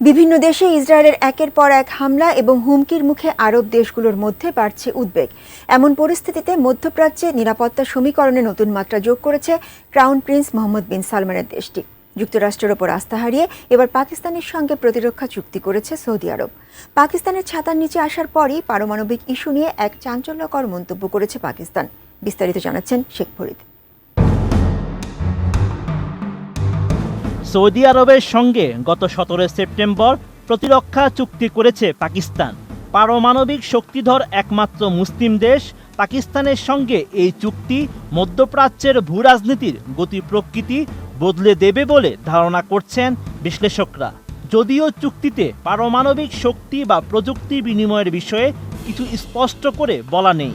বিভিন্ন দেশে ইসরায়েলের একের পর এক হামলা এবং হুমকির মুখে আরব দেশগুলোর মধ্যে বাড়ছে উদ্বেগ। এমন পরিস্থিতিতে মধ্যপ্রাচ্যে নিরাপত্তা সমীকরণে নতুন মাত্রা যোগ করেছে ক্রাউন প্রিন্স মোহাম্মদ বিন সালমানের দেশটি। যুক্তরাষ্ট্রের ওপর আস্থা হারিয়ে এবার পাকিস্তানের সঙ্গে প্রতিরক্ষা চুক্তি করেছে সৌদি আরব। পাকিস্তানের ছাতার নিচে আসার পরই পারমাণবিক ইস্যু নিয়ে এক চাঞ্চল্যকর মন্তব্য করেছে পাকিস্তান। বিস্তারিত জানাচ্ছেন শেখ ফরিদ। সৌদি আরবের সঙ্গে গত 17 সেপ্টেম্বর প্রতিরক্ষা চুক্তি করেছে পাকিস্তান। পারমাণবিক শক্তিধর একমাত্র মুসলিম দেশ পাকিস্তানের সঙ্গে এই চুক্তি মধ্যপ্রাচ্যের ভূরাজনীতির গতি প্রকৃতি বদলে দেবে বলে ধারণা করছেন বিশ্লেষকরা। যদিও চুক্তিতে পারমাণবিক শক্তি বা প্রযুক্তি বিনিময়ের বিষয়ে কিছু স্পষ্ট করে বলা নেই।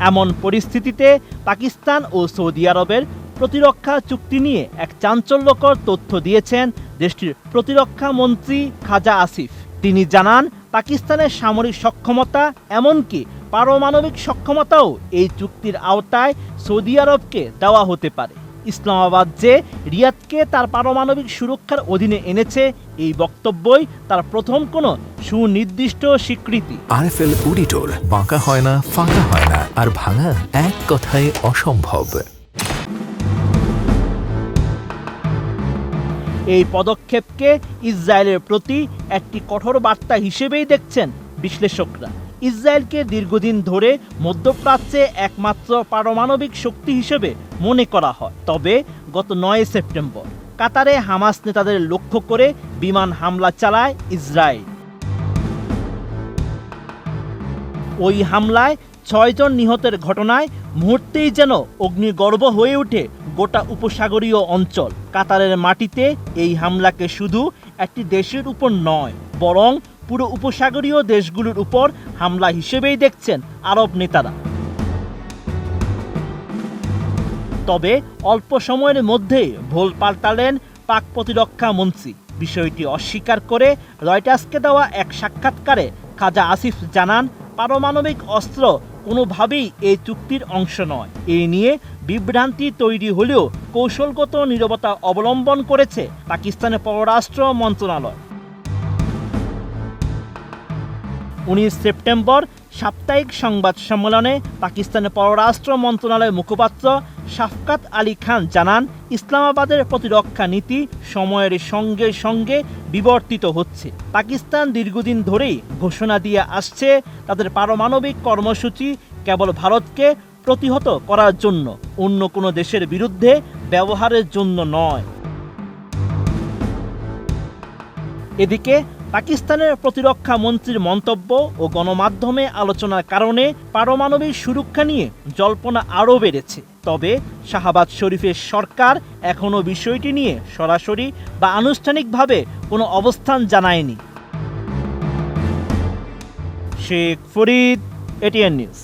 এমন পরিস্থিতিতে পাকিস্তান ও সৌদি আরবের প্রতিরক্ষা চুক্তি নিয়ে এক চাঞ্চল্যকর তথ্য দিয়েছেন দেশটির প্রতিরক্ষা মন্ত্রী খাজা আসিফ। তিনি জানান, পাকিস্তানের সামরিক সক্ষমতা এমনকি পারমাণবিক সক্ষমতাও এই চুক্তির আওতায় সৌদি আরবকে দেওয়া হতে পারে। ইসলামাবাদ যে রিয়াদকে তার পারমাণবিক সুরক্ষার অধীনে এনেছে, এই বক্তব্যই তার প্রথম কোনো সুনির্দিষ্ট স্বীকৃতি। আরএফএল অডিটর, বাঁকা হয় না, ফাঁকা হয় না, আর ভাঙা এক কথায় অসম্ভব। এই পদক্ষেপকে ইসরায়েলের প্রতি একটি কঠোর বার্তা হিসেবেই দেখছেন বিশ্লেষকরা। ইসরায়েলকে দীর্ঘদিন ধরে মধ্যপ্রাচ্যে একমাত্র পারমাণবিক শক্তি হিসেবে মনে করা হয়। তবে গত 9 সেপ্টেম্বর কাতারে হামাস নেতাদের লক্ষ্য করে বিমান হামলা চালায় ইসরায়েল। ওই হামলায় 6 জন নিহতের ঘটনায় মুহূর্তেই যেন অগ্নিগর্ভ হয়ে ওঠে গোটা উপসাগরীয় অঞ্চল। কাতারের মাটিতে এই হামলাকে শুধু একটি দেশের উপর নয়, বরং পুরো উপসাগরীয় দেশগুলোর উপর হামলা হিসেবেই দেখছেন আরব নেতারা। তবে অল্প সময়ের মধ্যেই ভোল পাল্টালেন পাক প্রতিরক্ষা মন্ত্রী। বিষয়টি অস্বীকার করে রয়টার্সকে দেওয়া এক সাক্ষাৎকারে খাজা আসিফ জানান, পারমাণবিক অস্ত্র কোনোভাবেই এই চুক্তির অংশ নয়। এই নিয়ে বিভ্রান্তি তৈরি হলেও কৌশলগত নীরবতা অবলম্বন করেছে পাকিস্তানের পররাষ্ট্র মন্ত্রণালয়। 19 সেপ্টেম্বর সাপ্তাহিক সংবাদ সম্মেলনে পাকিস্তানের পররাষ্ট্র মন্ত্রণালয়ের মুখপাত্র শাফকাত আলী খান জানান, ইসলামাবাদের প্রতিরক্ষা নীতি সময়ের সঙ্গে সঙ্গে বিবর্তিত হচ্ছে। পাকিস্তান দীর্ঘদিন ধরেই ঘোষণা দিয়ে আসছে তাদের পারমাণবিক কর্মসূচি কেবল ভারতকে প্রতিহত করার জন্য, অন্য কোনো দেশের বিরুদ্ধে ব্যবহারের জন্য নয়। এদিকে পাকিস্তানের প্রতিরক্ষা মন্ত্রীর মন্তব্য ও গণমাধ্যমে আলোচনার কারণে পারমাণবিক সুরক্ষা নিয়ে জল্পনা আরও বেড়েছে। তবে শাহবাজ শরীফের সরকার এখনও বিষয়টি নিয়ে সরাসরি বা আনুষ্ঠানিকভাবে কোনো অবস্থান জানায়নি। Sheikh Farid, ATN news.